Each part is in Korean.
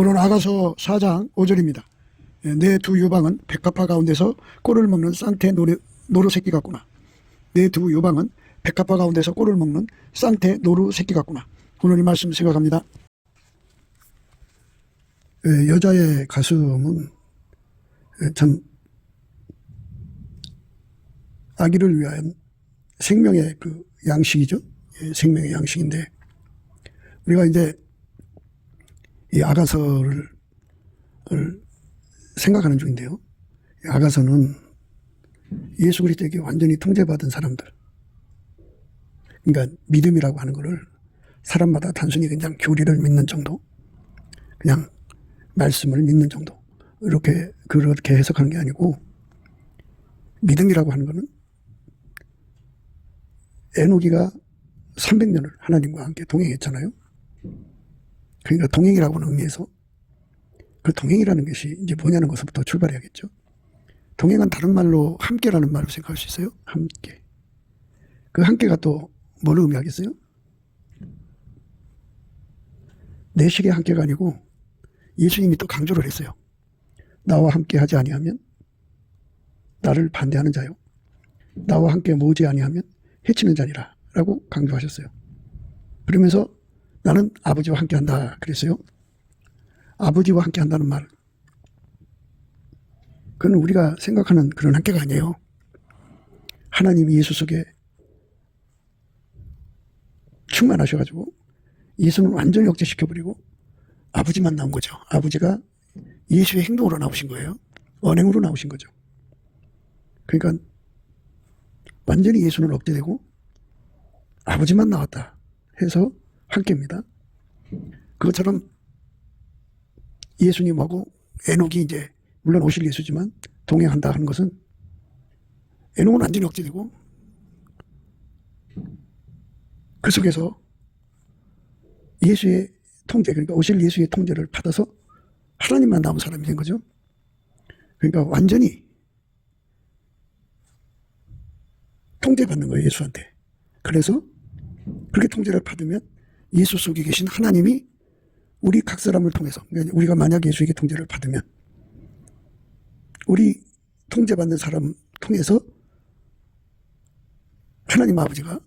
오늘 아가서 4장 5절입니다. 내 두 요방은 백합화 가운데서 꿀을 먹는 쌍태 노루 새끼 같구나. 내 두 요방은 백합화 가운데서 꿀을 먹는 쌍태 노루 새끼 같구나. 오늘 이 말씀 생각합니다. 여자의 가슴은 참 아기를 위한 생명의 그 양식이죠. 생명의 양식인데, 우리가 이제 이 아가서를 생각하는 중인데요. 이 아가서는 예수 그리스도에게 완전히 통제받은 사람들, 그러니까 믿음이라고 하는 것을 사람마다 단순히 그냥 교리를 믿는 정도, 그냥 말씀을 믿는 정도, 그렇게 해석하는 게 아니고, 믿음이라고 하는 것은 에노기가 300년을 하나님과 함께 동행했잖아요. 그러니까 동행이라고 하는 의미에서 그 동행이라는 것이 이제 뭐냐는 것부터 출발해야겠죠. 동행은 다른 말로 함께라는 말로 생각할 수 있어요. 함께. 그 함께가 또 뭘 의미하겠어요? 내식의 함께가 아니고 예수님이 또 강조를 했어요. 나와 함께 하지 아니하면 나를 반대하는 자요, 나와 함께 모으지 아니하면 해치는 자니라 라고 강조하셨어요. 그러면서 나는 아버지와 함께 한다 그랬어요. 아버지와 함께 한다는 말, 그건 우리가 생각하는 그런 함께가 아니에요. 하나님이 예수 속에 충만하셔가지고 예수는 완전히 억제시켜버리고 아버지만 나온 거죠. 아버지가 예수의 행동으로 나오신 거예요. 언행으로 나오신 거죠. 그러니까 완전히 예수는 억제되고 아버지만 나왔다 해서 함께입니다. 그것처럼 예수님하고 에녹이 이제 물론 오실 예수지만 동행한다 하는 것은, 에녹은 완전히 억제되고 그 속에서 예수의 통제, 그러니까 오실 예수의 통제를 받아서 하나님만 남은 사람이 된 거죠. 그러니까 완전히 통제받는 거예요, 예수한테. 그래서 그렇게 통제를 받으면 예수 속에 계신 하나님이 우리 각 사람을 통해서, 그러니까 우리가 만약 예수에게 통제를 받으면 우리 통제받는 사람 통해서 하나님 아버지가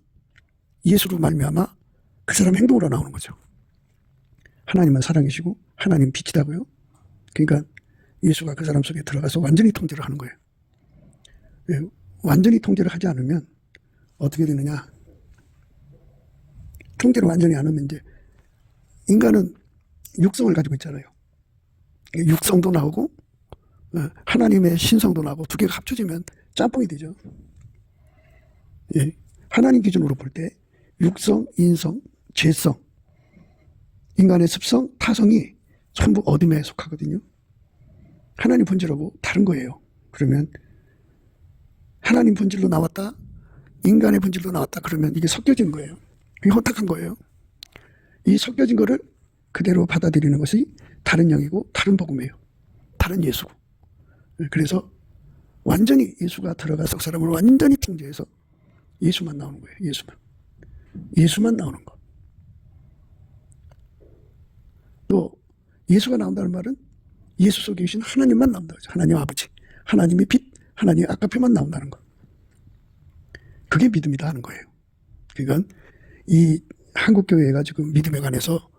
예수로 말미암아 그 사람 행동으로 나오는 거죠. 하나님은 사랑이시고 하나님 빛이다고요. 그러니까 예수가 그 사람 속에 들어가서 완전히 통제를 하는 거예요. 완전히 통제를 하지 않으면 어떻게 되느냐, 통제를 완전히 안 하면 이제 인간은 육성을 가지고 있잖아요. 육성도 나오고 하나님의 신성도 나오고 두 개가 합쳐지면 짬뽕이 되죠. 하나님 기준으로 볼 때 육성, 인성, 죄성, 인간의 습성, 타성이 전부 어둠에 속하거든요. 하나님 본질하고 다른 거예요. 그러면 하나님 본질로 나왔다, 인간의 본질로 나왔다 그러면 이게 섞여지는 거예요. 이게 혼탁한 거예요. 이 섞여진 거를 그대로 받아들이는 것이 다른 영이고 다른 복음이에요. 다른 예수고. 그래서 완전히 예수가 들어가서 그 사람을 완전히 통제해서 예수만 나오는 거예요. 예수만 나오는 거. 또 예수가 나온다는 말은 예수 속에 계신 하나님만 나온다고 하죠. 하나님 아버지, 하나님이 빛, 하나님의 아까표만 나온다는 거. 그게 믿음이다 하는 거예요. 그러니까 이 한국교회가 지금 믿음에 관해서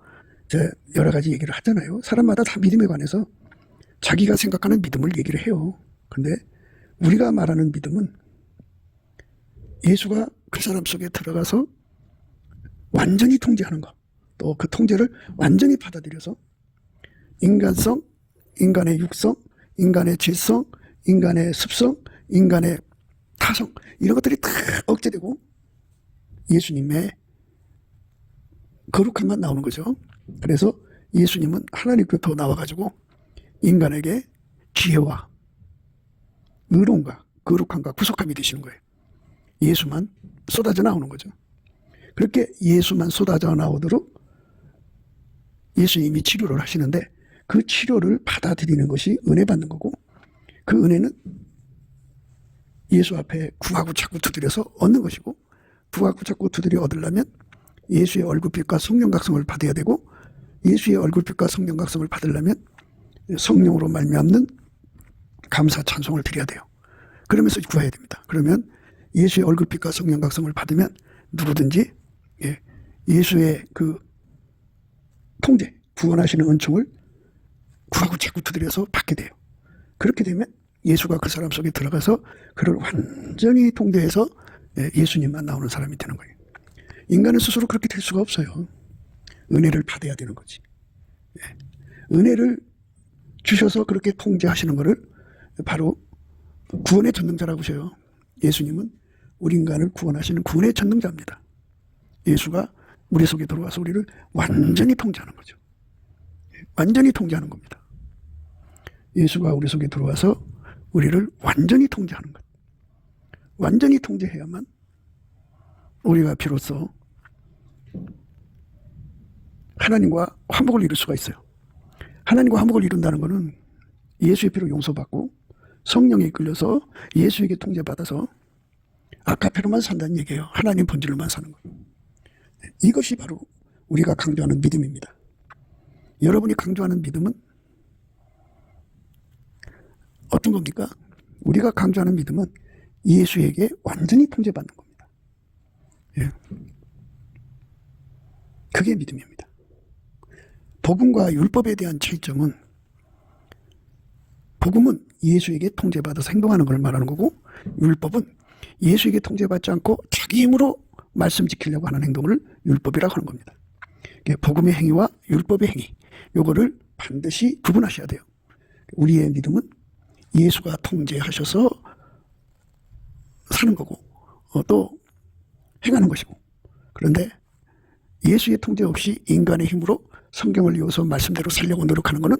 여러 가지 얘기를 하잖아요. 사람마다 다 믿음에 관해서 자기가 생각하는 믿음을 얘기를 해요. 그런데 우리가 말하는 믿음은 예수가 그 사람 속에 들어가서 완전히 통제하는 것, 또 그 통제를 완전히 받아들여서 인간성, 인간의 육성, 인간의 질성, 인간의 습성, 인간의 타성, 이런 것들이 다 억제되고 예수님의 거룩함만 나오는 거죠. 그래서 예수님은 하나님께부터 나와가지고 인간에게 지혜와 의로움과 거룩함과 구속함이 되시는 거예요. 예수만 쏟아져 나오는 거죠. 그렇게 예수만 쏟아져 나오도록 예수님이 치료를 하시는데, 그 치료를 받아들이는 것이 은혜 받는 거고, 그 은혜는 예수 앞에 구하고 자꾸 두드려서 얻는 것이고, 구하고 자꾸 두드려 얻으려면 예수의 얼굴빛과 성령 각성을 받아야 되고, 예수의 얼굴빛과 성령 각성을 받으려면 성령으로 말미암는 감사 찬송을 드려야 돼요. 그러면서 구해야 됩니다. 그러면 예수의 얼굴빛과 성령 각성을 받으면 누구든지 예수의 그 통제, 구원하시는 은총을 구하고 자꾸 두드려서 받게 돼요. 그렇게 되면 예수가 그 사람 속에 들어가서 그를 완전히 통제해서 예수님만 나오는 사람이 되는 거예요. 인간은 스스로 그렇게 될 수가 없어요. 은혜를 받아야 되는 거지. 은혜를 주셔서 그렇게 통제하시는 것을 바로 구원의 전능자라고 하셔요. 예수님은 우리 인간을 구원하시는 구원의 전능자입니다. 예수가 우리 속에 들어와서 우리를 완전히 통제하는 거죠. 완전히 통제하는 겁니다. 예수가 우리 속에 들어와서 우리를 완전히 통제하는 것. 완전히 통제해야만 우리가 비로소 하나님과 화목을 이룰 수가 있어요. 하나님과 화목을 이룬다는 것은 예수의 피로 용서받고 성령에 이끌려서 예수에게 통제받아서 아카페로만 산다는 얘기예요. 하나님 본질로만 사는 거예요. 이것이 바로 우리가 강조하는 믿음입니다. 여러분이 강조하는 믿음은 어떤 겁니까? 우리가 강조하는 믿음은 예수에게 완전히 통제받는 겁니다. 그게 믿음입니다. 복음과 율법에 대한 차이점은 복음은 예수에게 통제받아서 행동하는 걸 말하는 거고 율법은 예수에게 통제받지 않고 자기 힘으로 말씀 지키려고 하는 행동을 율법이라고 하는 겁니다. 복음의 행위와 율법의 행위, 요거를 반드시 구분하셔야 돼요. 우리의 믿음은 예수가 통제하셔서 사는 거고 또 행하는 것이고, 그런데 예수의 통제 없이 인간의 힘으로 성경을 이어서 말씀대로 살려고 노력하는 것은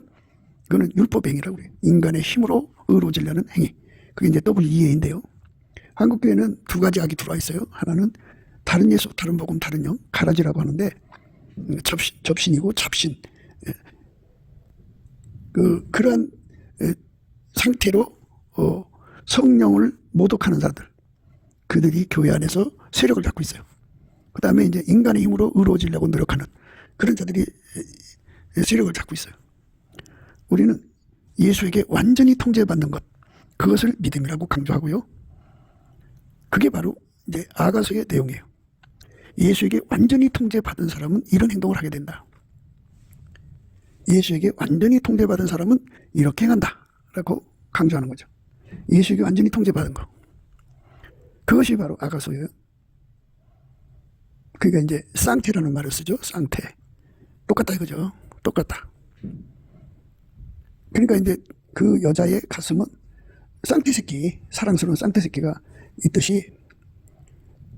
그거는 율법 행위라고 해요. 인간의 힘으로 의로워지려는 행위. 그게 이제 WEA인데요. 한국교회는 두 가지 악이 들어와 있어요. 하나는 다른 예수, 다른 복음, 다른 영, 가라지라고 하는데 접신이고 잡신. 그러한 상태로 성령을 모독하는 자들, 그들이 교회 안에서 세력을 갖고 있어요. 그 다음에 이제 인간의 힘으로 의로워지려고 노력하는 그런 자들이 세력을 갖고 있어요. 우리는 예수에게 완전히 통제받는 것, 그것을 믿음이라고 강조하고요. 그게 바로 이제 아가서의 내용이에요. 예수에게 완전히 통제받은 사람은 이런 행동을 하게 된다. 예수에게 완전히 통제받은 사람은 이렇게 행한다 라고 강조하는 거죠. 예수에게 완전히 통제받은 거, 그것이 바로 아가서예요. 그러니까 이제 쌍태라는 말을 쓰죠. 쌍태. 똑같다 이거죠. 똑같다. 그러니까 이제 그 여자의 가슴은 쌍태 새끼, 사랑스러운 쌍태 새끼가 있듯이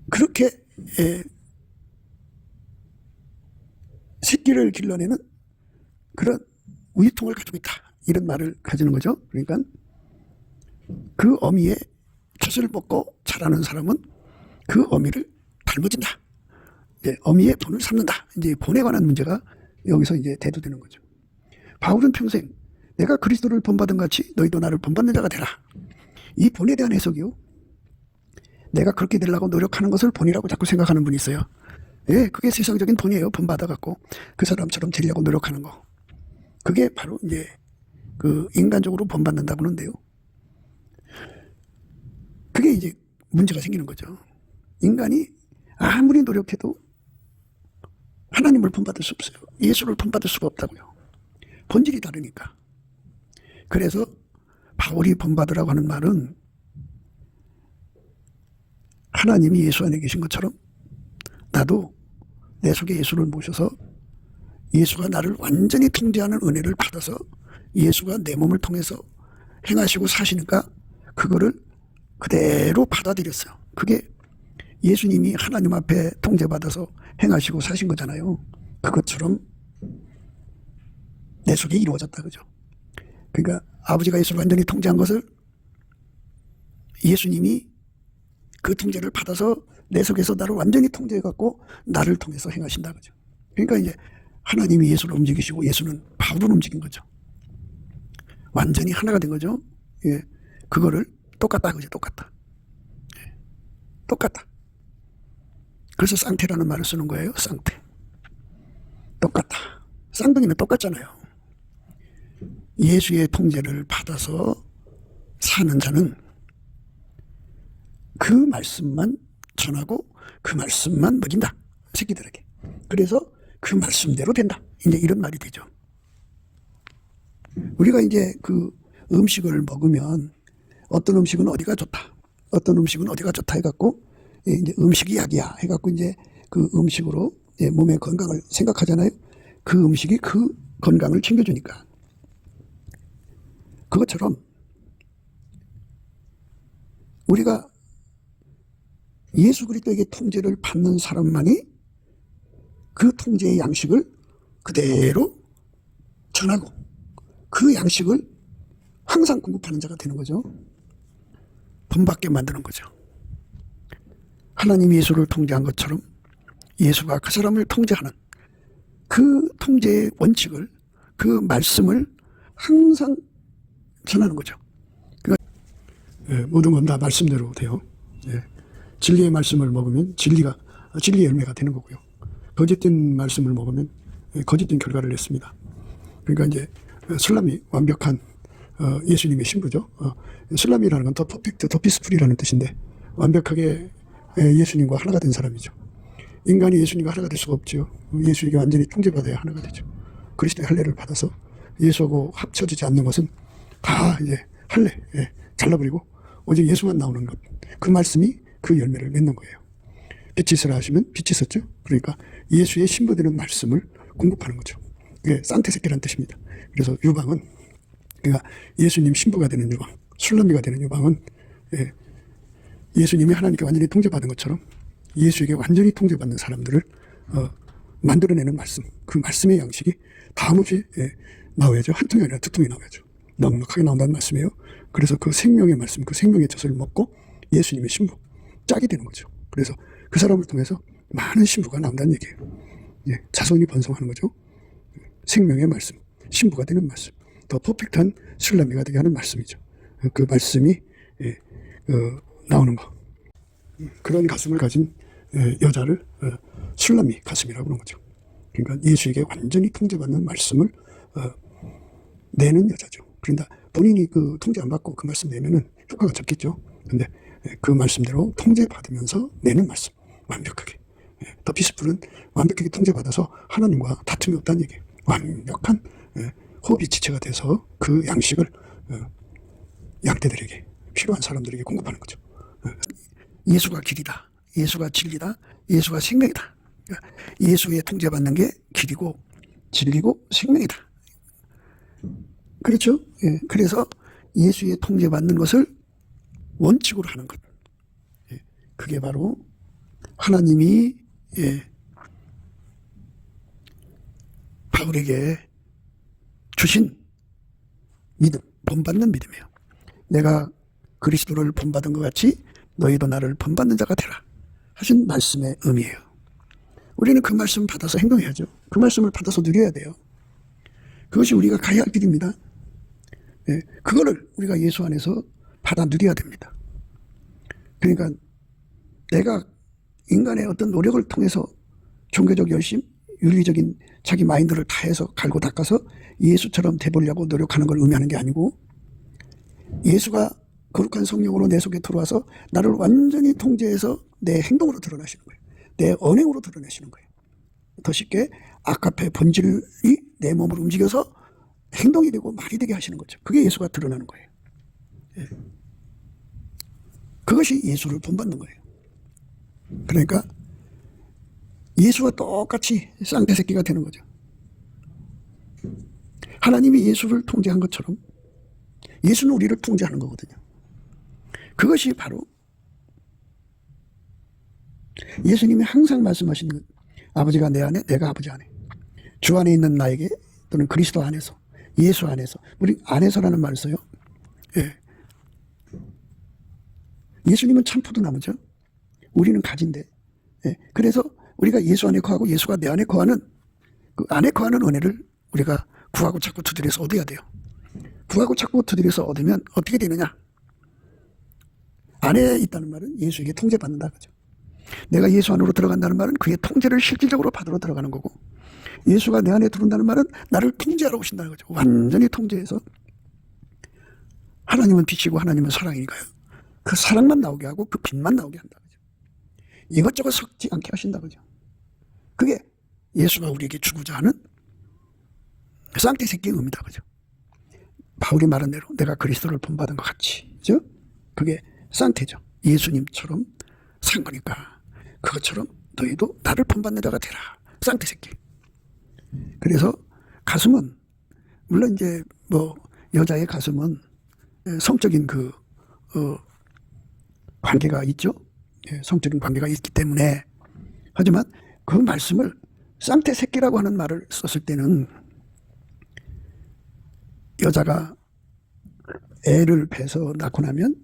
그렇게 새끼를 길러내는 그런 우유통을 가지고 있다, 이런 말을 가지는 거죠. 그러니까 그 어미의 젖을 먹고 자라는 사람은 그 어미를 닮아진다. 이제 어미의 본을 삼는다. 이제 본에 관한 문제가 여기서 이제 대두되는 거죠. 바울은 평생 내가 그리스도를 본받은 같이 너희도 나를 본받는 자가 되라. 이 본에 대한 해석이요. 내가 그렇게 되려고 노력하는 것을 본이라고 자꾸 생각하는 분이 있어요. 예, 그게 세상적인 본이에요. 본받아갖고 그 사람처럼 되려고 노력하는 거. 그게 바로 이제 그 인간적으로 본받는다고 하는데요. 그게 이제 문제가 생기는 거죠. 인간이 아무리 노력해도 하나님을 본받을 수 없어요. 예수를 본받을 수가 없다고요. 본질이 다르니까. 그래서 바울이 본받으라고 하는 말은 하나님이 예수 안에 계신 것처럼 나도 내 속에 예수를 모셔서 예수가 나를 완전히 통제하는 은혜를 받아서 예수가 내 몸을 통해서 행하시고 사시니까 그거를 그대로 받아들였어요. 그게 예수님이 하나님 앞에 통제받아서 행하시고 사신 거잖아요. 그것처럼 내 속에 이루어졌다, 그죠? 그러니까 아버지가 예수를 완전히 통제한 것을 예수님이 그 통제를 받아서 내 속에서 나를 완전히 통제해갖고 나를 통해서 행하신다, 그죠? 그러니까 이제 하나님이 예수를 움직이시고 예수는 바울을 움직인 거죠. 완전히 하나가 된 거죠. 예, 그거를 똑같다, 그죠? 똑같다. 예, 똑같다. 그래서 쌍태라는 말을 쓰는 거예요. 쌍태. 똑같다. 쌍둥이는 똑같잖아요. 예수의 통제를 받아서 사는 자는 그 말씀만 전하고 그 말씀만 먹인다. 새끼들에게. 그래서 그 말씀대로 된다. 이제 이런 말이 되죠. 우리가 이제 그 음식을 먹으면 어떤 음식은 어디가 좋다. 어떤 음식은 어디가 좋다 해갖고 이제 음식이 약이야 해갖고 이제 그 음식으로 몸의 건강을 생각하잖아요. 그 음식이 그 건강을 챙겨주니까. 그것처럼 우리가 예수 그리스도에게 통제를 받는 사람만이 그 통제의 양식을 그대로 전하고 그 양식을 항상 공급하는 자가 되는 거죠. 본받게 만드는 거죠. 하나님이 예수를 통제한 것처럼 예수가 그 사람을 통제하는 그 통제의 원칙을, 그 말씀을 항상 전하는 거죠. 모든 건 다 말씀대로 돼요. 진리의 말씀을 먹으면 진리의 열매가 되는 거고요. 거짓된 말씀을 먹으면 거짓된 결과를 냈습니다. 그러니까 이제 슬람이 완벽한 예수님의 신부죠. 슬람이라는 건 더 퍼펙트, 더 피스풀이라는 뜻인데 완벽하게 예수님과 하나가 된 사람이죠. 인간이 예수님과 하나가 될 수가 없죠. 예수에게 완전히 통제받아야 하나가 되죠. 그리스도의 할례를 받아서 예수하고 합쳐지지 않는 것은 다 이제 할례 잘라버리고 오직 예수만 나오는 것. 그 말씀이 그 열매를 맺는 거예요. 빛이 있으라 하시면 빛이 있었죠. 그러니까 예수의 신부되는 말씀을 공급하는 거죠. 그게 산테새끼라는 뜻입니다. 그래서 유방은 그러니까 예수님 신부가 되는 유방, 술람이가 되는 유방은 예수님이 하나님께 완전히 통제받은 것처럼 예수에게 완전히 통제받는 사람들을 만들어내는 말씀, 그 말씀의 양식이 다음없이 나와야죠. 한 통이 아니라 두 통이 나와야죠. 넉넉하게 나온다는 말씀이에요. 그래서 그 생명의 말씀, 그 생명의 젖을 먹고 예수님의 신부, 짝이 되는 거죠. 그래서 그 사람을 통해서 많은 신부가 나온다는 얘기예요. 자손이 번성하는 거죠. 생명의 말씀, 신부가 되는 말씀, 더 퍼펙트한 술람이가 되게 하는 말씀이죠. 그 말씀이 나오는 거. 그런 가슴을 가진 여자를 술람이 가슴이라고 하는 거죠. 그러니까 예수에게 완전히 통제받는 말씀을 내는 여자죠. 그러니까 본인이 그 통제 안 받고 그 말씀 내면은 효과가 적겠죠. 근데 그 말씀대로 통제받으면서 내는 말씀, 완벽하게. 더 피스풀은 완벽하게 통제받아서 하나님과 다툼이 없다는 얘기예요. 완벽한 호흡이 지체가 돼서 그 양식을 양떼들에게, 필요한 사람들에게 공급하는 거죠. 예수가 길이다. 예수가 진리다. 예수가 생명이다. 예수의 통제받는 게 길이고 진리고 생명이다. 그렇죠? 그래서 예수의 통제받는 것을 원칙으로 하는 것. 그게 바로 하나님이 바울에게 주신 믿음, 본받는 믿음이에요. 내가 그리스도를 본받은 것 같이 너희도 나를 본받는 자가 되라 하신 말씀의 의미예요. 우리는 그 말씀을 받아서 행동해야죠. 그 말씀을 받아서 누려야 돼요. 그것이 우리가 가야 할 길입니다. 그거를 우리가 예수 안에서 받아 누려야 됩니다. 그러니까 내가 인간의 어떤 노력을 통해서 종교적 열심, 윤리적인 자기 마인드를 다해서 갈고 닦아서 예수처럼 돼보려고 노력하는 걸 의미하는 게 아니고 예수가 거룩한 성령으로 내 속에 들어와서 나를 완전히 통제해서 내 행동으로 드러나시는 거예요. 내 언행으로 드러내시는 거예요. 더 쉽게 아까페 본질이 내 몸을 움직여서 행동이 되고 말이 되게 하시는 거죠. 그게 예수가 드러나는 거예요. 그것이 예수를 본받는 거예요. 그러니까 예수와 똑같이 쌍태새끼가 되는 거죠. 하나님이 예수를 통제한 것처럼 예수는 우리를 통제하는 거거든요. 그것이 바로 예수님이 항상 말씀하시는 것, 아버지가 내 안에, 내가 아버지 안에, 주 안에 있는 나에게 또는 그리스도 안에서, 예수 안에서, 우리 안에서라는 말을 써요. 예수님은 참 포도나무죠. 우리는 가지인데. 그래서 우리가 예수 안에 거하고 예수가 내 안에 거하는 그 안에 거하는 은혜를 우리가 구하고 찾고 두드려서 얻어야 돼요. 구하고 찾고 두드려서 얻으면 어떻게 되느냐? 안에 있다는 말은 예수에게 통제받는다 그죠. 내가 예수 안으로 들어간다는 말은 그의 통제를 실질적으로 받으러 들어가는 거고 예수가 내 안에 들어온다는 말은 나를 통제하러 오신다는 거죠. 완전히 통제해서 하나님은 빛이고 하나님은 사랑이니까요. 그 사랑만 나오게 하고 그 빛만 나오게 한다. 그죠? 이것저것 섞지 않게 하신다. 그죠? 그게 예수가 우리에게 주고자 하는 쌍태 새끼의 의미다. 그죠? 바울이 말한 대로 내가 그리스도를 본받은 것 같이. 그죠? 그게 쌍태죠. 예수님처럼 산 거니까 그것처럼 너희도 나를 본받는 자가 되라. 쌍태 새끼. 그래서 가슴은 물론 이제 뭐 여자의 가슴은 성적인 그 관계가 있죠. 성적인 관계가 있기 때문에. 하지만 그 말씀을 쌍태 새끼라고 하는 말을 썼을 때는 여자가 애를 배서 낳고 나면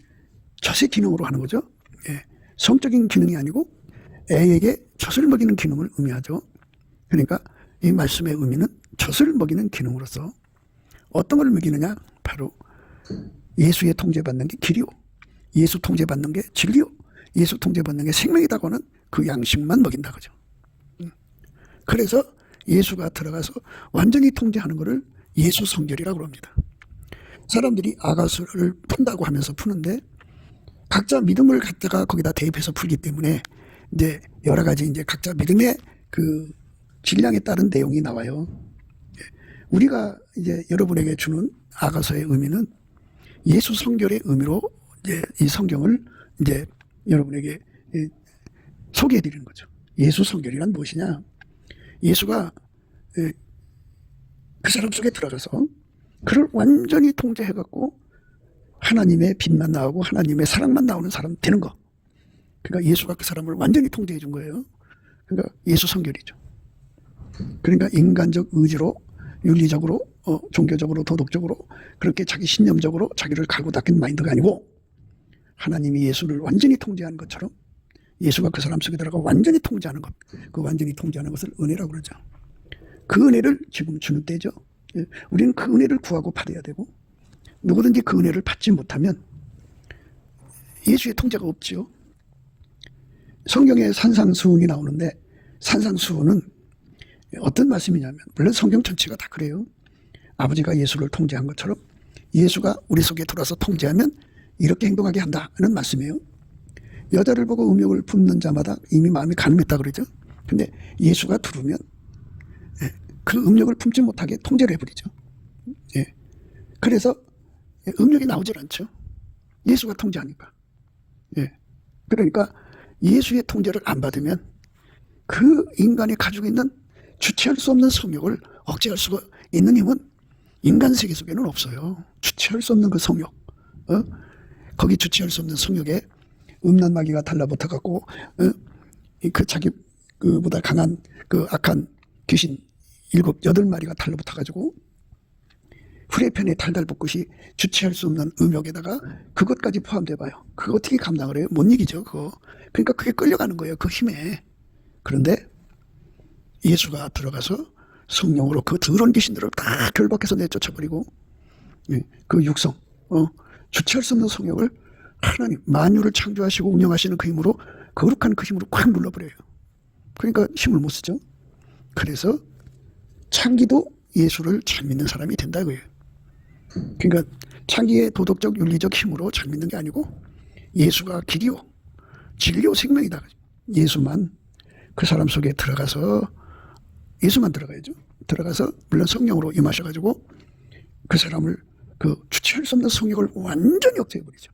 젖의 기능으로 하는 거죠. 성적인 기능이 아니고 애에게 젖을 먹이는 기능을 의미하죠. 그러니까 이 말씀의 의미는 젖을 먹이는 기능으로서 어떤 걸 먹이느냐? 바로 예수의 통제받는 게 길이요, 예수 통제받는 게 진리요, 예수 통제받는 게 생명이라고 하는 그 양식만 먹인다. 그죠? 그래서 예수가 들어가서 완전히 통제하는 것을 예수 성결이라고 합니다. 사람들이 아가수를 푼다고 하면서 푸는데 각자 믿음을 갖다가 거기다 대입해서 풀기 때문에 이제 여러 가지 이제 각자 믿음의 그 질량에 따른 내용이 나와요. 우리가 이제 여러분에게 주는 아가서의 의미는 예수 성결의 의미로 이제 이 성경을 이제 여러분에게 소개해 드리는 거죠. 예수 성결이란 무엇이냐? 예수가 그 사람 속에 들어가서 그를 완전히 통제해 갖고 하나님의 빛만 나오고 하나님의 사랑만 나오는 사람 되는 거. 그러니까 예수가 그 사람을 완전히 통제해 준 거예요. 그러니까 예수 성결이죠. 그러니까 인간적 의지로, 윤리적으로, 종교적으로, 도덕적으로 그렇게 자기 신념적으로 자기를 갈고 닦은 마인드가 아니고 하나님이 예수를 완전히 통제하는 것처럼 예수가 그 사람 속에 들어가 완전히 통제하는 것, 그 완전히 통제하는 것을 은혜라고 그러죠. 그 은혜를 지금 주는 때죠. 우리는 그 은혜를 구하고 받아야 되고 누구든지 그 은혜를 받지 못하면 예수의 통제가 없지요. 성경에 산상수훈이 나오는데 산상수훈은 어떤 말씀이냐면 물론 성경 전체가 다 그래요. 아버지가 예수를 통제한 것처럼 예수가 우리 속에 들어와서 통제하면 이렇게 행동하게 한다는 말씀이에요. 여자를 보고 음욕을 품는 자마다 이미 마음이 가늠했다 그러죠. 근데 예수가 들어오면 그 음욕을 품지 못하게 통제를 해버리죠. 그래서 음욕이 나오질 않죠. 예수가 통제하니까. 그러니까 예수의 통제를 안 받으면 그 인간이 가지고 있는 주체할 수 없는 성욕을 억제할 수가 있는 힘은 인간 세계 속에는 없어요. 주체할 수 없는 그 성욕, 거기 주체할 수 없는 성욕에 음란 마귀가 달라붙어갖고 그 자기 그보다 강한 그 악한 귀신 7, 8마리가 달라붙어가지고 후레편에 달달볶듯이 주체할 수 없는 음욕에다가 그것까지 포함돼 봐요. 그거 어떻게 감당을 해요? 못 이기죠, 그거. 그러니까 그게 끌려가는 거예요, 그 힘에. 그런데 예수가 들어가서 성령으로 그 더러운 귀신들을 다 결박해서 내쫓아버리고 그 육성, 주체할 수 없는 성욕을 하나님, 만유를 창조하시고 운영하시는 그 힘으로, 거룩한 그 힘으로 꽉 눌러버려요. 그러니까 힘을 못 쓰죠. 그래서 창기도 예수를 잘 믿는 사람이 된다 이거예요. 그러니까 창기의 도덕적 윤리적 힘으로 잘 믿는 게 아니고 예수가 길이요, 진리요, 생명이다. 예수만 그 사람 속에 들어가서 예수만 들어가야죠. 들어가서 물론 성령으로 임하셔가지고 그 사람을 그 주체할 수 없는 성욕을 완전히 억제해버리죠.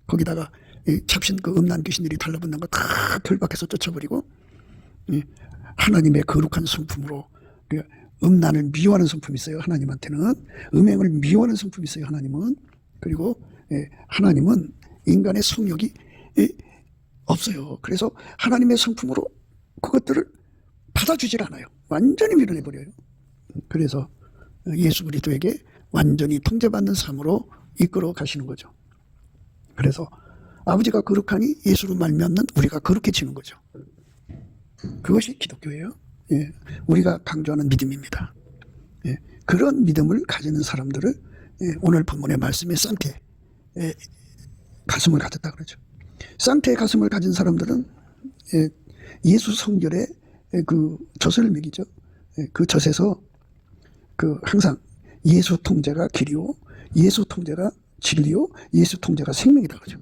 거기다가 잡신 그 음란 귀신들이 달라붙는 거 다 결박해서 쫓아버리고 하나님의 거룩한 성품으로 음란을 미워하는 성품이 있어요. 하나님한테는 음행을 미워하는 성품이 있어요. 하나님은. 그리고 하나님은 인간의 성욕이 없어요. 그래서 하나님의 성품으로 그것들을 받아주질 않아요. 완전히 밀어내버려요. 그래서 예수 그리스도에게 완전히 통제받는 삶으로 이끌어 가시는 거죠. 그래서 아버지가 거룩하니 예수로 말미암는 우리가 거룩해지는 거죠. 그것이 기독교예요. 우리가 강조하는 믿음입니다. 그런 믿음을 가지는 사람들을 오늘 본문의 말씀에 쌍태 가슴을 가졌다 그러죠. 쌍태의 가슴을 가진 사람들은 예수 성결의 그 젖을 먹이죠. 그 젖에서 그 항상 예수 통제가 길이요, 예수 통제가 진리요, 예수 통제가 생명이다 그러죠.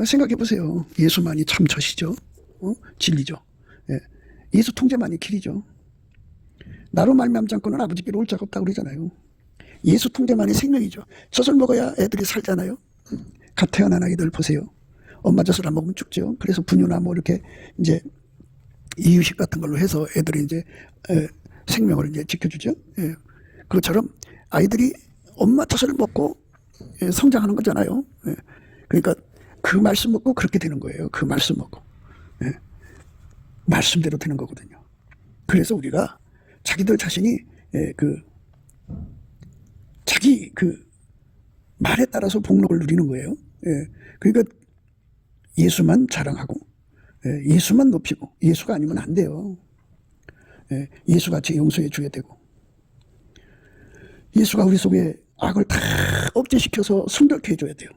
생각해 보세요. 예수만이 참 젖이죠. 진리죠. 예. 예수 통제만이 길이죠. 나로 말미암지 않고는 아버지께로 올 자가 없다고 그러잖아요. 예수 통제만이 생명이죠. 젖을 먹어야 애들이 살잖아요. 갓 태어난 아이들 보세요. 엄마 젖을 안 먹으면 죽죠. 그래서 분유나 뭐 이렇게 이제 이유식 같은 걸로 해서 애들이 이제 생명을 이제 지켜주죠. 예. 그것처럼 아이들이 엄마 젖을 먹고 성장하는 거잖아요. 예. 그러니까 그 말씀 먹고 그렇게 되는 거예요. 그 말씀 먹고. 예. 말씀대로 되는 거거든요. 그래서 우리가 자기들 자신이 자기 말에 따라서 복록을 누리는 거예요. 예. 그러니까 예수만 자랑하고 예수만 높이고 예수가 아니면 안 돼요. 예. 예수가 제 용서해 줘야 되고 예수가 우리 속에 악을 다 억제시켜서 순결케 해줘야 돼요.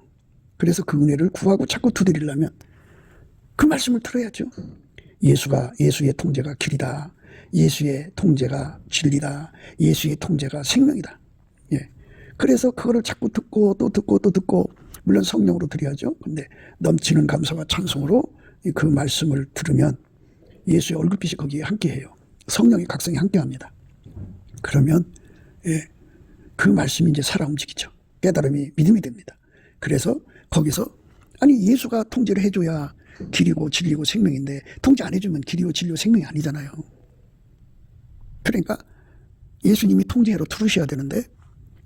그래서 그 은혜를 구하고 자꾸 두드리려면 그 말씀을 들어야죠. 예수의 통제가 길이다. 예수의 통제가 진리다. 예수의 통제가 생명이다. 예. 그래서 그거를 자꾸 듣고 또 듣고 또 듣고 물론 성령으로 드려야죠. 근데 넘치는 감사와 찬송으로 그 말씀을 들으면 예수의 얼굴빛이 거기에 함께해요. 성령의 각성이 함께합니다. 그러면 그 말씀이 이제 살아 움직이죠. 깨달음이 믿음이 됩니다. 그래서 거기서 아니 예수가 통제를 해줘야 길이고 진리고 생명인데 통제 안 해주면 길이고 진리고 생명이 아니잖아요. 그러니까 예수님이 통제로 들으셔야 되는데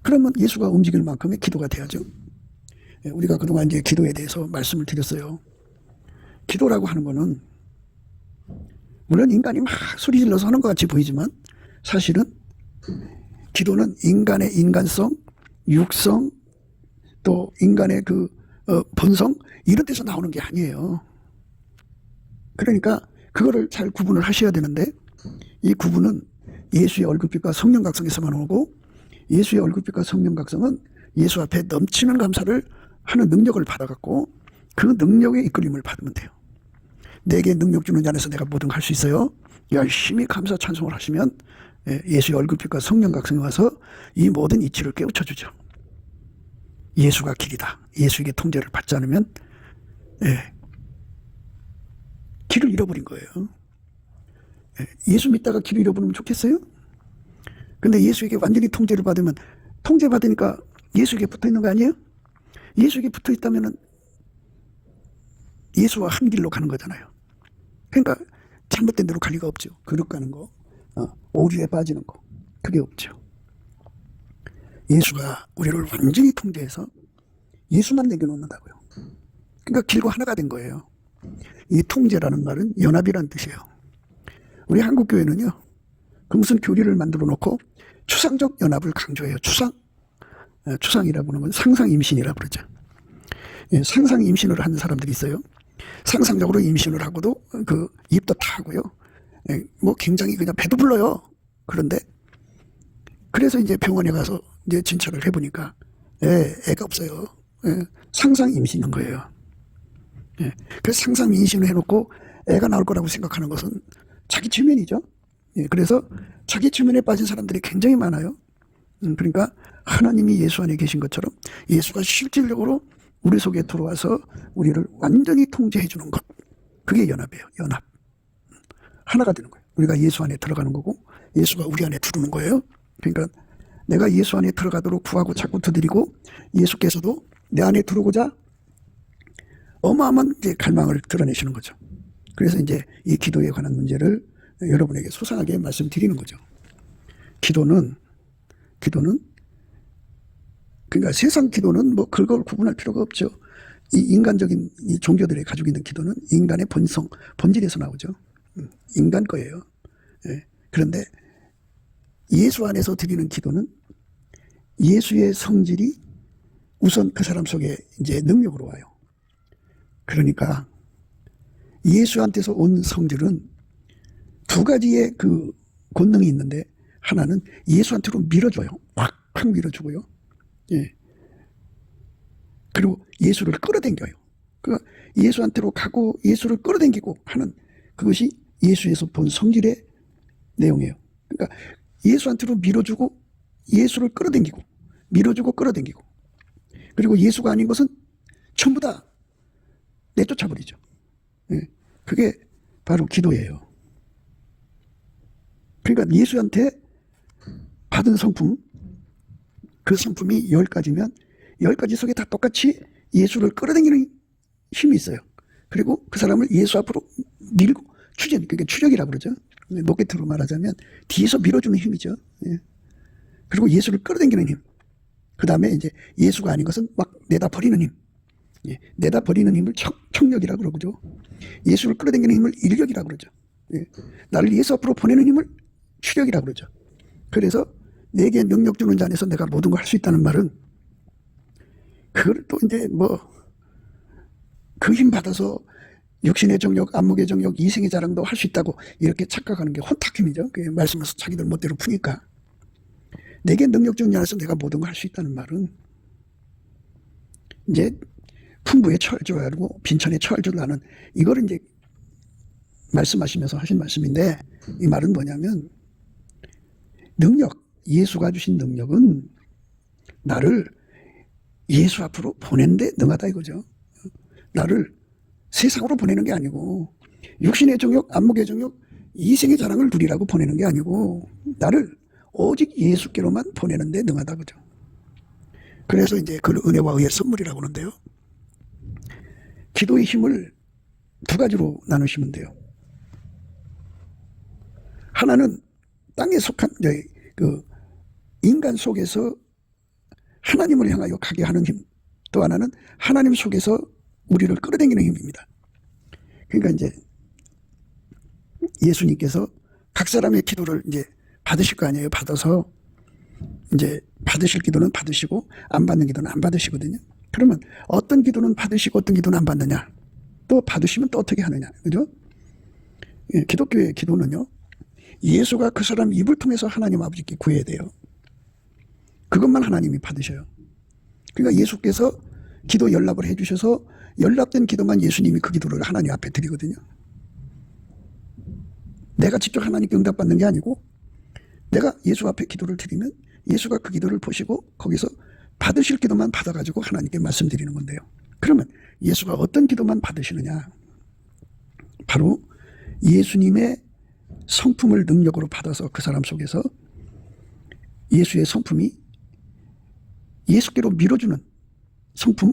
그러면 예수가 움직일 만큼의 기도가 돼야죠. 우리가 그동안 이제 기도에 대해서 말씀을 드렸어요. 기도라고 하는 거는 물론 인간이 막 소리 질러서 하는 것 같이 보이지만 사실은 기도는 인간의 인간성, 육성, 또 인간의 본성 이런 데서 나오는 게 아니에요. 그러니까 그거를 잘 구분을 하셔야 되는데 이 구분은 예수의 얼굴빛과 성령 각성에서만 오고 예수의 얼굴빛과 성령 각성은 예수 앞에 넘치는 감사를 하는 능력을 받아갖고 그 능력의 이끌림을 받으면 돼요. 내게 능력 주는 자 안에서 내가 뭐든 할 수 있어요. 열심히 감사 찬송을 하시면 예수의 얼굴빛과 성령 각성이 와서 이 모든 이치를 깨우쳐주죠. 예수가 길이다. 예수에게 통제를 받지 않으면 길을 잃어버린 거예요. 예수 믿다가 길을 잃어버리면 좋겠어요? 근데 예수에게 완전히 통제를 받으면 통제받으니까 예수에게 붙어있는 거 아니에요? 예수에게 붙어있다면 예수와 한 길로 가는 거잖아요. 그러니까 잘못된 대로 갈 리가 없죠. 그릇 가는 거, 오류에 빠지는 거 그게 없죠. 예수가 우리를 완전히 통제해서 예수만 내겨놓는다고요. 그러니까 길과 하나가 된 거예요. 이 통제라는 말은 연합이라는 뜻이에요. 우리 한국교회는요. 그 무슨 교리를 만들어 놓고 추상적 연합을 강조해요. 추상이라고 하는 건 상상임신이라고 그러죠. 상상임신을 하는 사람들이 있어요. 상상적으로 임신을 하고도 그 입도 타고요. 뭐 굉장히 그냥 배도 불러요. 그런데 그래서 이제 병원에 가서 이제 진찰을 해보니까 애가 없어요. 상상 임신인 거예요. 그래서 상상 임신을 해놓고 애가 나올 거라고 생각하는 것은 자기 최면이죠. 그래서 자기 최면에 빠진 사람들이 굉장히 많아요. 그러니까 하나님이 예수 안에 계신 것처럼 예수가 실질적으로 우리 속에 들어와서 우리를 완전히 통제해 주는 것. 그게 연합이에요. 연합. 하나가 되는 거예요. 우리가 예수 안에 들어가는 거고 예수가 우리 안에 들어오는 거예요. 그러니까 내가 예수 안에 들어가도록 구하고 자꾸 두드리고 예수께서도 내 안에 들어오고자 어마어마한 이제 갈망을 드러내시는 거죠. 그래서 이제 이 기도에 관한 문제를 여러분에게 소상하게 말씀드리는 거죠. 기도는 그러니까 세상 기도는 뭐 그걸 구분할 필요가 없죠. 이 인간적인 이 종교들이 가지고 있는 기도는 인간의 본질에서 나오죠. 인간 거예요. 그런데 예수 안에서 드리는 기도는 예수의 성질이 우선 그 사람 속에 이제 능력으로 와요. 그러니까 예수한테서 온 성질은 두 가지의 그 권능이 있는데 하나는 예수한테로 밀어줘요. 확 밀어주고요. 그리고 예수를 끌어당겨요. 그러니까 예수한테로 가고 예수를 끌어당기고 하는 그것이 예수에서 본 성질의 내용이에요. 그러니까 예수한테로 밀어주고 예수를 끌어당기고 밀어주고 끌어당기고, 그리고 예수가 아닌 것은 전부 다 내쫓아버리죠. 그게 바로 기도예요. 그러니까 예수한테 받은 성품, 그 성품이 10가지면 10가지 속에 다 똑같이 예수를 끌어당기는 힘이 있어요. 그리고 그 사람을 예수 앞으로 밀고 추진, 그게 추적이라고 그러죠. 로켓으로 말하자면 뒤에서 밀어주는 힘이죠. 그리고 예수를 끌어당기는 힘. 그 다음에 이제 예수가 아닌 것은 막 내다 버리는 힘. 내다 버리는 힘을 청력이라고 그러죠. 예수를 끌어당기는 힘을 인력이라고 그러죠. 나를 예수 앞으로 보내는 힘을 추력이라고 그러죠. 그래서 내게 능력 주는 자 안에서 내가 모든 걸 할 수 있다는 말은, 그걸 또 이제 그 힘 받아서 육신의 정욕, 안목의 정욕, 이생의 자랑도 할 수 있다고 이렇게 착각하는 게 혼탁힘이죠. 그 말씀에서 자기들 멋대로 푸니까. 내게 능력 주는 자 안에서 내가 모든 걸 할 수 있다는 말은, 이제 풍부에 처할 줄 알고 빈천에 처할 줄 아는, 이거를 이제 말씀하시면서 하신 말씀인데, 이 말은 뭐냐면, 능력, 예수가 주신 능력은 나를 예수 앞으로 보내는데 능하다 이거죠. 나를 세상으로 보내는 게 아니고, 육신의 정욕, 안목의 정욕, 이생의 자랑을 누리라고 보내는 게 아니고, 나를 오직 예수께로만 보내는데 능하다 그죠. 그래서 이제 그걸 은혜와 의의 선물이라고 하는데요. 기도의 힘을 두 가지로 나누시면 돼요. 하나는 땅에 속한 그 인간 속에서 하나님을 향하여 가게 하는 힘, 또 하나는 하나님 속에서 우리를 끌어당기는 힘입니다. 그러니까 이제 예수님께서 각 사람의 기도를 이제 받으실 거 아니에요. 받아서 이제 받으실 기도는 받으시고 안 받는 기도는 안 받으시거든요. 그러면 어떤 기도는 받으시고 어떤 기도는 안 받느냐, 또 받으시면 또 어떻게 하느냐, 그죠? 기독교의 기도는요, 예수가 그 사람 입을 통해서 하나님 아버지께 구해야 돼요. 그것만 하나님이 받으셔요. 그러니까 예수께서 기도 연락을 해주셔서 연락된 기도만 예수님이 그 기도를 하나님 앞에 드리거든요. 내가 직접 하나님께 응답받는 게 아니고, 내가 예수 앞에 기도를 드리면 예수가 그 기도를 보시고 거기서 받으실 기도만 받아가지고 하나님께 말씀드리는 건데요. 그러면 예수가 어떤 기도만 받으시느냐, 바로 예수님의 성품을 능력으로 받아서 그 사람 속에서 예수의 성품이 예수께로 밀어주는 성품,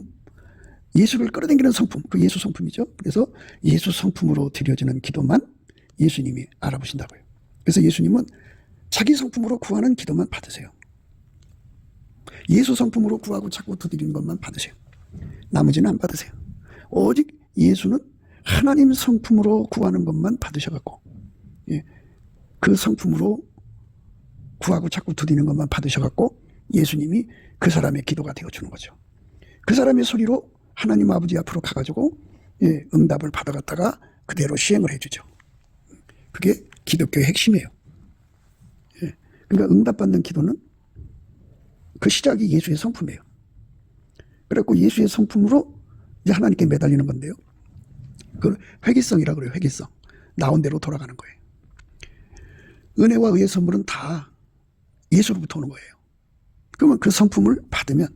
예수를 끌어당기는 성품, 그 예수 성품이죠. 그래서 예수 성품으로 드려지는 기도만 예수님이 알아보신다고요. 그래서 예수님은 자기 성품으로 구하는 기도만 받으세요. 예수 성품으로 구하고 자꾸 두드리는 것만 받으세요. 나머지는 안 받으세요. 오직 예수는 하나님 성품으로 구하는 것만 받으셔갖고, 그 성품으로 구하고 자꾸 두드리는 것만 받으셔갖고 예수님이 그 사람의 기도가 되어주는 거죠. 그 사람의 소리로 하나님 아버지 앞으로 가가지고 응답을 받아갔다가 그대로 시행을 해주죠. 그게 기독교의 핵심이에요. 그러니까 응답받는 기도는 그 시작이 예수의 성품이에요. 그래갖고 예수의 성품으로 이제 하나님께 매달리는 건데요. 그걸 회기성이라고 그래요. 회기성. 나온 대로 돌아가는 거예요. 은혜와 의의 선물은 다 예수로부터 오는 거예요. 그러면 그 성품을 받으면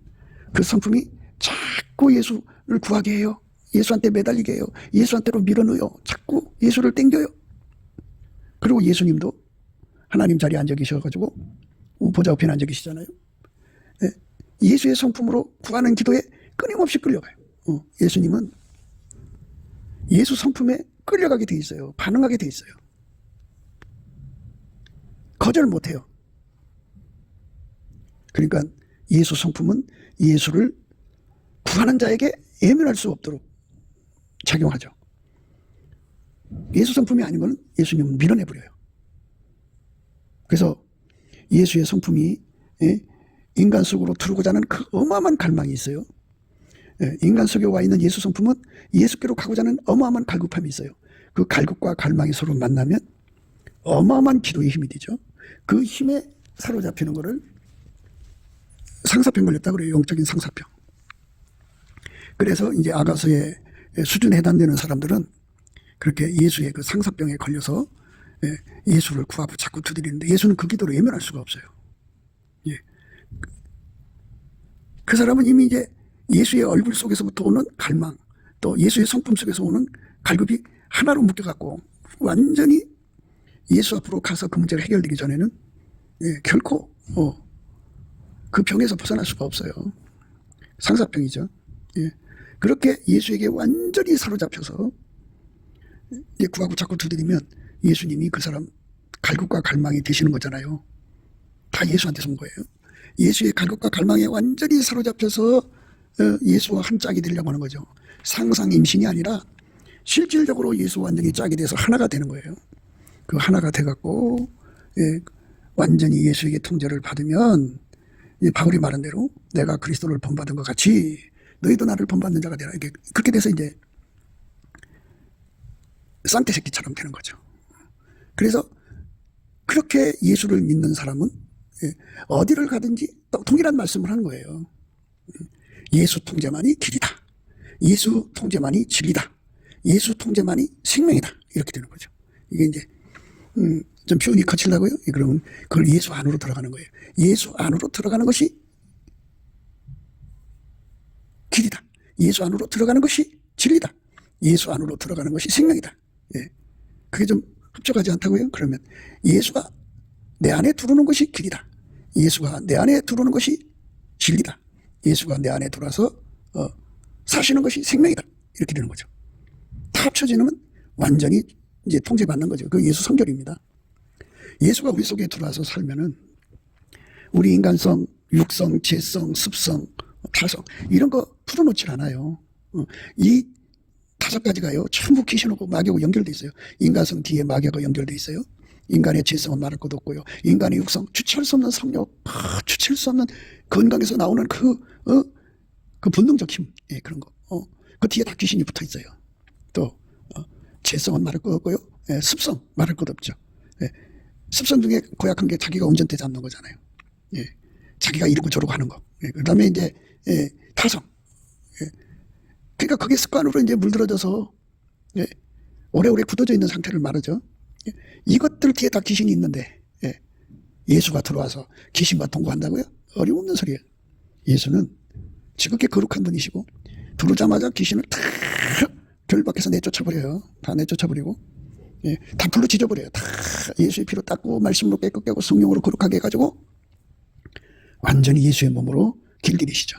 그 성품이 자꾸 예수를 구하게 해요. 예수한테 매달리게 해요. 예수한테로 밀어넣어요. 자꾸 예수를 땡겨요. 그리고 예수님도 하나님 자리에 앉아 계셔가지고 보좌 우편에 앉아 계시잖아요. 예수의 성품으로 구하는 기도에 끊임없이 끌려가요. 예수님은 예수 성품에 끌려가게 돼 있어요. 반응하게 돼 있어요. 거절 못해요. 그러니까 예수 성품은 예수를 구하는 자에게 예면할 수 없도록 작용하죠. 예수 성품이 아닌 것은 예수님은 밀어내버려요. 그래서 예수의 성품이 인간 속으로 들어오고자 하는 그 어마어마한 갈망이 있어요. 인간 속에 와 있는 예수 성품은 예수께로 가고자 하는 어마어마한 갈급함이 있어요. 그 갈급과 갈망이 서로 만나면 어마어마한 기도의 힘이 되죠. 그 힘에 사로잡히는 거를 상사병 걸렸다고 그래요. 영적인 상사병. 그래서 이제 아가서의 수준에 해당되는 사람들은 그렇게 예수의 그 상사병에 걸려서 예수를 구하고 자꾸 두드리는데 예수는 그 기도를 외면할 수가 없어요. 예. 그 사람은 이미 이제 예수의 얼굴 속에서부터 오는 갈망, 또 예수의 성품 속에서 오는 갈급이 하나로 묶여갖고 완전히 예수 앞으로 가서 그 문제가 해결되기 전에는 결코 그 병에서 벗어날 수가 없어요. 상사병이죠. 예. 그렇게 예수에게 완전히 사로잡혀서 구하고 자꾸 두드리면 예수님이 그 사람 갈급과 갈망이 되시는 거잖아요. 다 예수한테서 온 거예요. 예수의 갈급과 갈망에 완전히 사로잡혀서 예수와 한 짝이 되려고 하는 거죠. 상상 임신이 아니라 실질적으로 예수와 완전히 짝이 돼서 하나가 되는 거예요. 그 하나가 돼갖고 완전히 예수에게 통제를 받으면 바울이 말한 대로 내가 그리스도를 본받은 것 같이 너희도 나를 본받는 자가 되라. 이게 그렇게 돼서 이제 쌍태 새끼처럼 되는 거죠. 그래서 그렇게 예수를 믿는 사람은 어디를 가든지 동일한 말씀을 하는 거예요. 예수 통제만이 길이다. 예수 통제만이 진리다. 예수 통제만이 생명이다. 이렇게 되는 거죠. 이게 이제 좀 표현이 거칠다고요? 그러면 그걸 예수 안으로 들어가는 거예요. 예수 안으로 들어가는 것이 길이다. 예수 안으로 들어가는 것이 진리다. 예수 안으로 들어가는 것이 생명이다. 그게 좀 흡족하지 않다고요? 그러면 예수가 내 안에 들어오는 것이 길이다. 예수가 내 안에 들어오는 것이 진리다. 예수가 내 안에 들어와서 사시는 것이 생명이다. 이렇게 되는 거죠. 다 합쳐지면 완전히 이제 통제받는 거죠. 그 예수 성결입니다. 예수가 우리 속에 들어와서 살면은 우리 인간성, 육성, 재성, 습성, 타성 이런 거 풀어놓질 않아요. 이 5가지가요 전부 귀신하고 마귀하고 연결돼 있어요. 인간성 뒤에 마귀하고 연결돼 있어요. 인간의 재성은 말할 것도 없고요. 인간의 육성 주체할 수 없는 성욕, 주체할 수 없는 건강에서 나오는 그 본능적 힘, 그런 거. 그 뒤에 다 귀신이 붙어 있어요. 또 재성은 말할 것 없고요. 습성 말할 것 없죠. 습성 중에 고약한 게 자기가 운전대 잡는 거잖아요. 자기가 이러고 저러고 하는 거. 그다음에 이제 타성. 그러니까 그게 습관으로 이제 물들어져서 오래오래 굳어져 있는 상태를 말하죠. 이것들 뒤에 다 귀신이 있는데 예수가 들어와서 귀신과 동거한다고요? 어림없는 소리예요. 예수는 지극히 거룩한 분이시고 들어오자마자 귀신을 다 교회 밖에서 내쫓아버려요. 다 내쫓아버리고 다 불로 지져버려요. 다 예수의 피로 닦고 말씀으로 깨끗게 하고 성령으로 거룩하게 해가지고 완전히 예수의 몸으로 길들이시죠.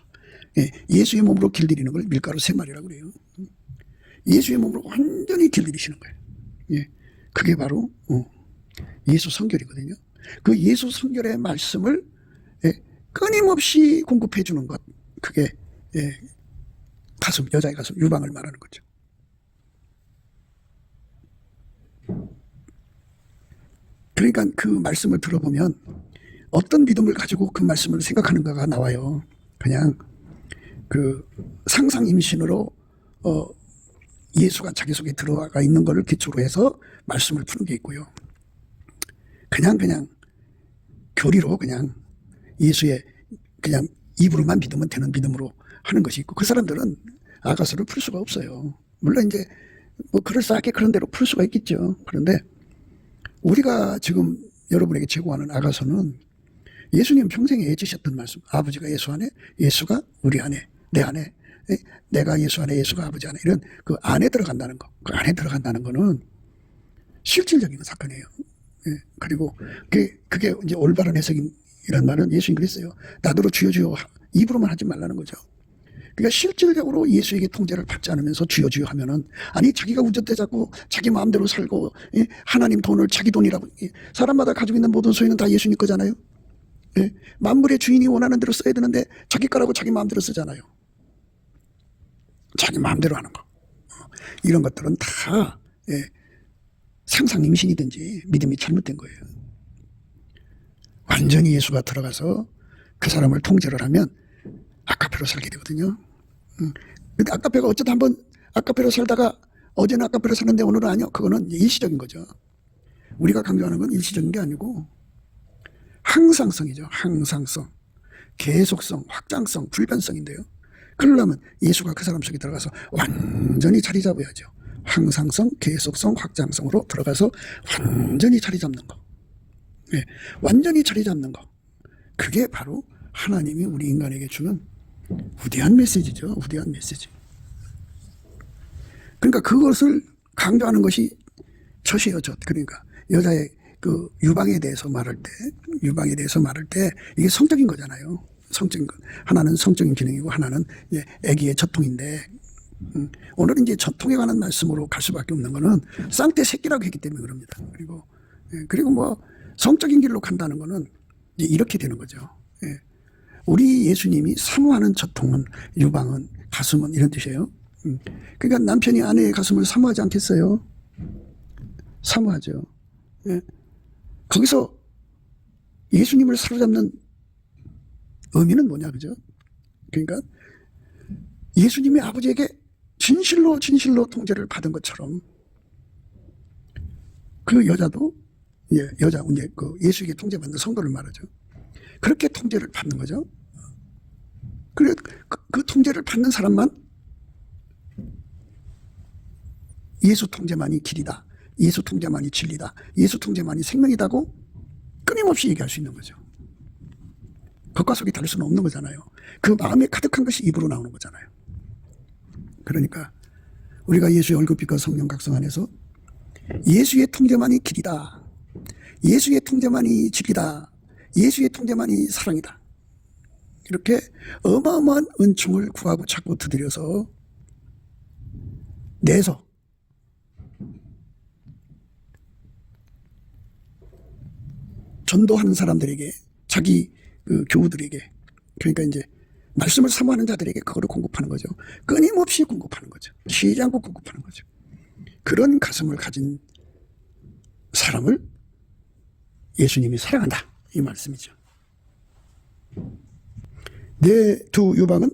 예수의 몸으로 길들이는 걸 밀가루 3마리라고 그래요. 예수의 몸으로 완전히 길들이시는 거예요. 그게 바로 예수 성결이거든요. 그 예수 성결의 말씀을 끊임없이 공급해 주는 것, 그게 가슴, 여자의 가슴, 유방을 말하는 거죠. 그러니까 그 말씀을 들어보면 어떤 믿음을 가지고 그 말씀을 생각하는가가 나와요. 그냥 그 상상 임신으로 예수가 자기 속에 들어가 있는 것을 기초로 해서 말씀을 푸는 게 있고요. 그냥 교리로 그냥 예수의 그냥 입으로만 믿으면 되는 믿음으로 하는 것이 있고, 그 사람들은 아가서를 풀 수가 없어요. 물론 이제 뭐 그럴싸하게 그런 대로 풀 수가 있겠죠. 그런데 우리가 지금 여러분에게 제공하는 아가서는 예수님 평생에 해주셨던 말씀, 아버지가 예수 안에, 예수가 우리 안에, 내 안에, 내가 예수 안에, 예수가 아버지 안에, 이런 그 안에 들어간다는 거, 그 안에 들어간다는 거는 실질적인 사건이에요. 그리고 그게 이제 올바른 해석이란 말은 예수님 그랬어요. 나더러 주여 주여 입으로만 하지 말라는 거죠. 그러니까 실질적으로 예수에게 통제를 받지 않으면서 주여 주여 하면은, 아니 자기가 운전대 잡고 자기 마음대로 살고 하나님 돈을 자기 돈이라고, 사람마다 가지고 있는 모든 소유는 다 예수님 거잖아요. 만물의 주인이 원하는 대로 써야 되는데 자기 거라고 자기 마음대로 쓰잖아요. 자기 마음대로 하는 거, 이런 것들은 다 상상 임신이든지 믿음이 잘못된 거예요. 완전히 예수가 들어가서 그 사람을 통제를 하면 아카페로 살게 되거든요. 근데 아카페가 어쩌다 한번 아카페로 살다가 어제는 아카페로 사는데 오늘은 아니요. 그거는 일시적인 거죠. 우리가 강조하는 건 일시적인 게 아니고 항상성이죠. 항상성, 계속성, 확장성, 불변성인데요. 그러려면 예수가 그 사람 속에 들어가서 완전히 자리 잡아야죠. 항상성, 계속성, 확장성으로 들어가서 완전히 자리 잡는 거. 예, 완전히 자리 잡는 거. 그게 바로 하나님이 우리 인간에게 주는 위대한 메시지죠. 위대한 메시지. 그러니까 그것을 강조하는 것이 젖이에요, 젖. 그러니까 여자의 그 유방에 대해서 말할 때 이게 성적인 거잖아요. 성적인 거. 하나는 성적인 기능이고 하나는 이제 아기의 젖통인데, 오늘은 이제 젖통에 관한 말씀으로 갈 수밖에 없는 거는 쌍태 새끼라고 했기 때문에 그럽니다. 그리고 뭐 성적인 길로 간다는 거는 이제 이렇게 되는 거죠. 예. 우리 예수님이 사모하는 젖통은, 유방은, 가슴은 이런 뜻이에요. 그러니까 남편이 아내의 가슴을 사모하지 않겠어요? 사모하죠. 예. 거기서 예수님을 사로잡는 의미는 뭐냐, 그죠? 그러니까 예수님이 아버지에게 진실로 통제를 받은 것처럼 그 여자도, 예, 여자, 이제 그 예수에게 통제받는 성도를 말하죠. 그렇게 통제를 받는 거죠. 그래, 그 통제를 받는 사람만 예수 통제만이 길이다, 예수 통제만이 진리다, 예수 통제만이 생명이다고 끊임없이 얘기할 수 있는 거죠. 겉과 속이 다를 수는 없는 거잖아요. 그 마음에 가득한 것이 입으로 나오는 거잖아요. 그러니까 우리가 예수의 얼굴빛과 성령 각성 안에서 예수의 통제만이 길이다, 예수의 통제만이 진리다, 예수의 통제만이 사랑이다, 이렇게 어마어마한 은총을 구하고 찾고 두드려서 내서 전도하는 사람들에게, 자기 그 교우들에게, 그러니까 이제 말씀을 사모하는 자들에게 그거를 공급하는 거죠. 끊임없이 공급하는 거죠. 쉬지 않고 공급하는 거죠. 그런 가슴을 가진 사람을 예수님이 사랑한다, 이 말씀이죠. 내 두 유방은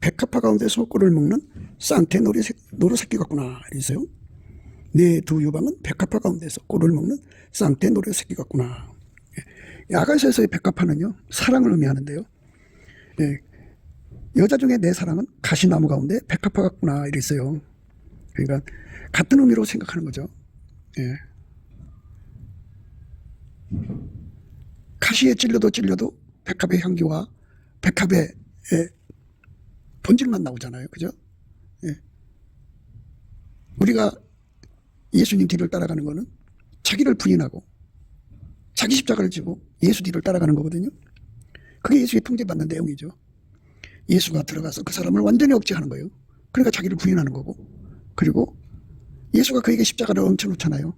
백합화 가운데서 꿀을 먹는 쌍태 노루새끼 같구나, 이랬어요. 내 두 유방은 백합화 가운데서 꿀을 먹는 쌍태 노루새끼 같구나. 야가서에서의 백합화는요, 사랑을 의미하는데요. 예, 여자 중에 내 사랑은 가시나무 가운데 백합화 같구나, 이랬어요. 그러니까 같은 의미로 생각하는 거죠. 예. 가시에 찔려도 백합의 향기와 백합의 본질만 나오잖아요. 그죠? 예. 우리가 예수님 뒤를 따라가는 거는 자기를 부인하고 자기 십자가를 지고 예수 뒤를 따라가는 거거든요. 그게 예수의 통제받는 내용이죠. 예수가 들어가서 그 사람을 완전히 억제하는 거예요. 그러니까 자기를 부인하는 거고, 그리고 예수가 그에게 십자가를 얹혀놓잖아요.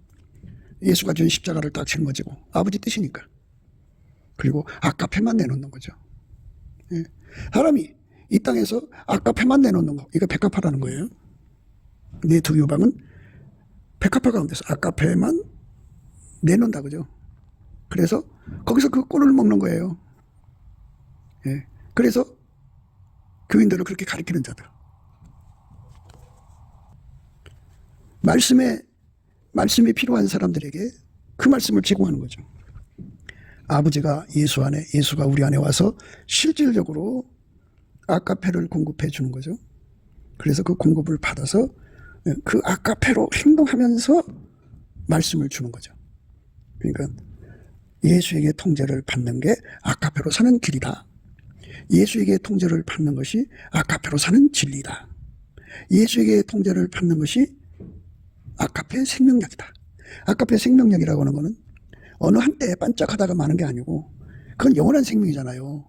예수가 준 십자가를 딱 짊어지고, 아버지 뜻이니까. 그리고 아까페만 내놓는 거죠. 예. 사람이 이 땅에서 아까페만 내놓는 거, 이거 백합화라는 거예요. 내 두 유방은 백합화 가운데서 아까페만 내놓는다, 그죠? 그래서 거기서 그 꿀을 먹는 거예요. 예. 그래서 교인들을 그렇게 가리키는 자들. 말씀이 필요한 사람들에게 그 말씀을 제공하는 거죠. 아버지가 예수 안에, 예수가 우리 안에 와서 실질적으로 아까페를 공급해 주는 거죠. 그래서 그 공급을 받아서 그 아까페로 행동하면서 말씀을 주는 거죠. 그러니까 예수에게 통제를 받는 게 아까페로 사는 길이다. 예수에게 통제를 받는 것이 아까페로 사는 진리다. 예수에게 통제를 받는 것이 아까페 생명력이다. 아까페 생명력이라고 하는 거는 어느 한때 반짝하다가 마는 게 아니고, 그건 영원한 생명이잖아요.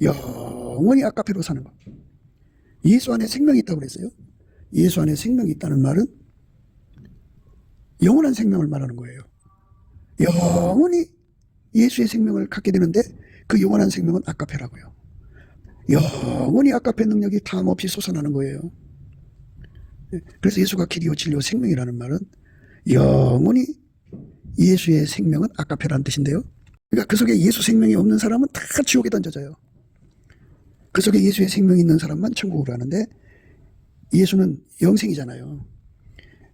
영원히 아까페로 사는 거. 예수 안에 생명이 있다고 그랬어요. 예수 안에 생명이 있다는 말은 영원한 생명을 말하는 거예요. 영원히 예수의 생명을 갖게 되는데 그 영원한 생명은 아까페라고요. 영원히 아까페 능력이 다함없이 솟아나는 거예요. 그래서 예수가 길이요 진리요 생명이라는 말은 영원히 예수의 생명은 아까페라는 뜻인데요. 그러니까 그 속에 예수 생명이 없는 사람은 다 지옥에 던져져요. 그 속에 예수의 생명이 있는 사람만 천국으로 가는데, 예수는 영생이잖아요.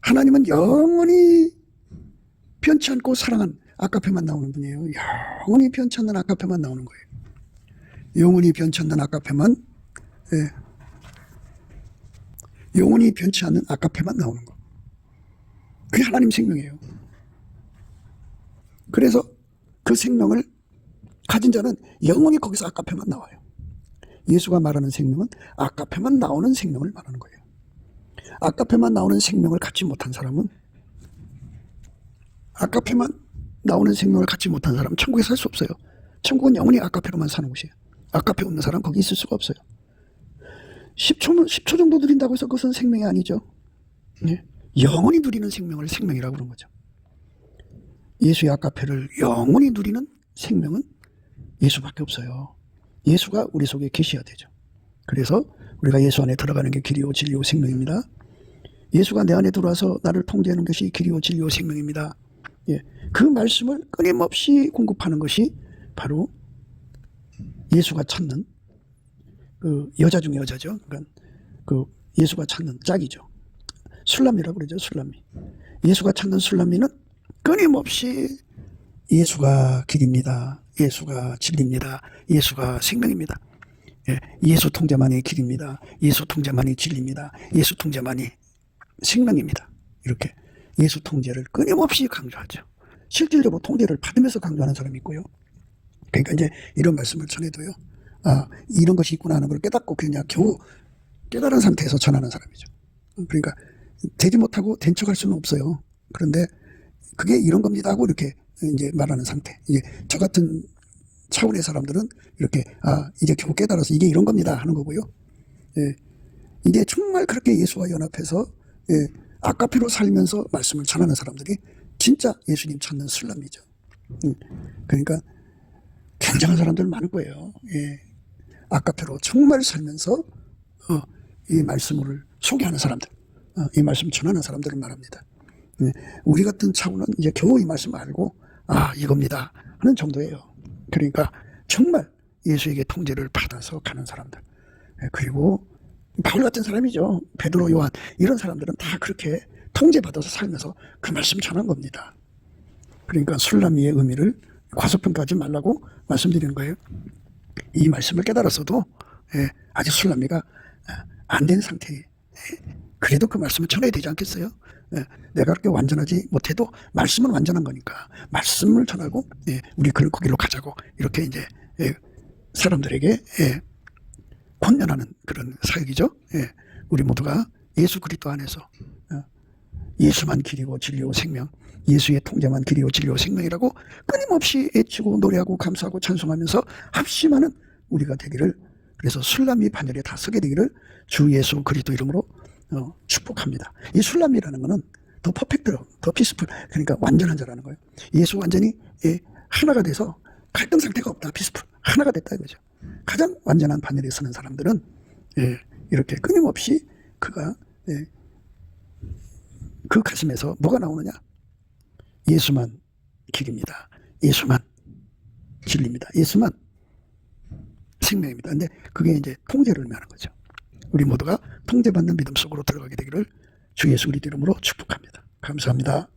하나님은 영원히 변치 않고 사랑한 아까페만 나오는 분이에요. 영원히 변치 않는 아까페만 나오는 거예요. 영원히 변치 않는 아까페만, 예. 영원히 변치 않는 아까페만 나오는 거. 그게 하나님 생명이에요. 그래서 그 생명을 가진 자는 영원히 거기서 아까페만 나와요. 예수가 말하는 생명은 아까페만 나오는 생명을 말하는 거예요. 아까페만 나오는 생명을 갖지 못한 사람은, 아까페만 나오는 생명을 갖지 못한 사람은 천국에 살 수 없어요. 천국은 영원히 아까페로만 사는 곳이에요. 아까페 없는 사람은 거기 있을 수가 없어요. 10초 정도 누린다고 해서 그것은 생명이 아니죠. 네? 영원히 누리는 생명을 생명이라고 그러는 거죠. 예수의 아까페를 영원히 누리는 생명은 예수밖에 없어요. 예수가 우리 속에 계셔야 되죠. 그래서 우리가 예수 안에 들어가는 게 길이요 진리요 생명입니다. 예수가 내 안에 들어와서 나를 통제하는 것이 길이요 진리요 생명입니다. 예, 그 말씀을 끊임없이 공급하는 것이 바로 예수가 찾는 그 여자 중에 여자죠. 그러니까 그 예수가 찾는 짝이죠. 술람이라고 그러죠. 술람이. 예수가 찾는 술람이는 끊임없이 예수가 길입니다. 예수가 진리입니다. 예수가 생명입니다. 예, 예수 통제만이 길입니다. 예수 통제만이 진리입니다. 예수 통제만이 생명입니다. 이렇게 예수 통제를 끊임없이 강조하죠. 실질적으로 통제를 받으면서 강조하는 사람이 있고요. 그러니까 이제 이런 말씀을 전해도요. 아, 이런 것이 있구나 하는 걸 깨닫고 그냥 겨우 깨달은 상태에서 전하는 사람이죠. 그러니까 되지 못하고 된 척할 수는 없어요. 그런데 그게 이런 겁니다 하고 이렇게 이제 말하는 상태. 이제 저 같은 차원의 사람들은 이렇게 아, 이제 겨우 깨달아서 이게 이런 겁니다 하는 거고요. 예, 이제 정말 그렇게 예수와 연합해서 예, 아까피로 살면서 말씀을 전하는 사람들이 진짜 예수님 찾는 술람이죠. 그러니까 굉장한 사람들 많을 거예요. 예, 아까피로 정말 살면서 이 말씀을 소개하는 사람들, 이 말씀 전하는 사람들을 말합니다. 예, 우리 같은 차원은 이제 겨우 이 말씀을 알고 아, 이겁니다 하는 정도예요. 그러니까 정말 예수에게 통제를 받아서 가는 사람들. 예, 그리고 바울 같은 사람이죠. 베드로, 요한 이런 사람들은 다 그렇게 통제받아서 살면서 그 말씀 전한 겁니다. 그러니까 술람이의 의미를 과소평가하지 말라고 말씀드리는 거예요. 이 말씀을 깨달았어도 예, 아직 술람이가 안 된 상태에 그래도 그 말씀을 전해야 되지 않겠어요? 예, 내가 그렇게 완전하지 못해도 말씀은 완전한 거니까 말씀을 전하고 예, 우리 그 길로 가자고 이렇게 이제 예, 사람들에게 예, 권면하는 그런 사역이죠. 예, 우리 모두가 예수 그리스도 안에서 예수만 길이고 진리요 생명, 예수의 통제만 길이요 진리요 생명이라고 끊임없이 애치고 노래하고 감사하고 찬송하면서 합심하는 우리가 되기를, 그래서 술람이 반열에 다 서게 되기를 주 예수 그리스도 이름으로 축복합니다. 이 술람이라는 것은 더 퍼펙트, 더 피스풀, 그러니까 완전한 자라는 거예요. 예수 완전히 예, 하나가 돼서 갈등 상태가 없다. 피스풀, 하나가 됐다 이거죠. 가장 완전한 반열에 서는 사람들은 예, 이렇게 끊임없이 그가 예, 그 가슴에서 뭐가 나오느냐? 예수만 길입니다. 예수만 진리입니다. 예수만 생명입니다. 근데 그게 이제 통제를 의미하는 거죠. 우리 모두가 통제받는 믿음 속으로 들어가게 되기를 주 예수 그리스도 이름으로 축복합니다. 감사합니다.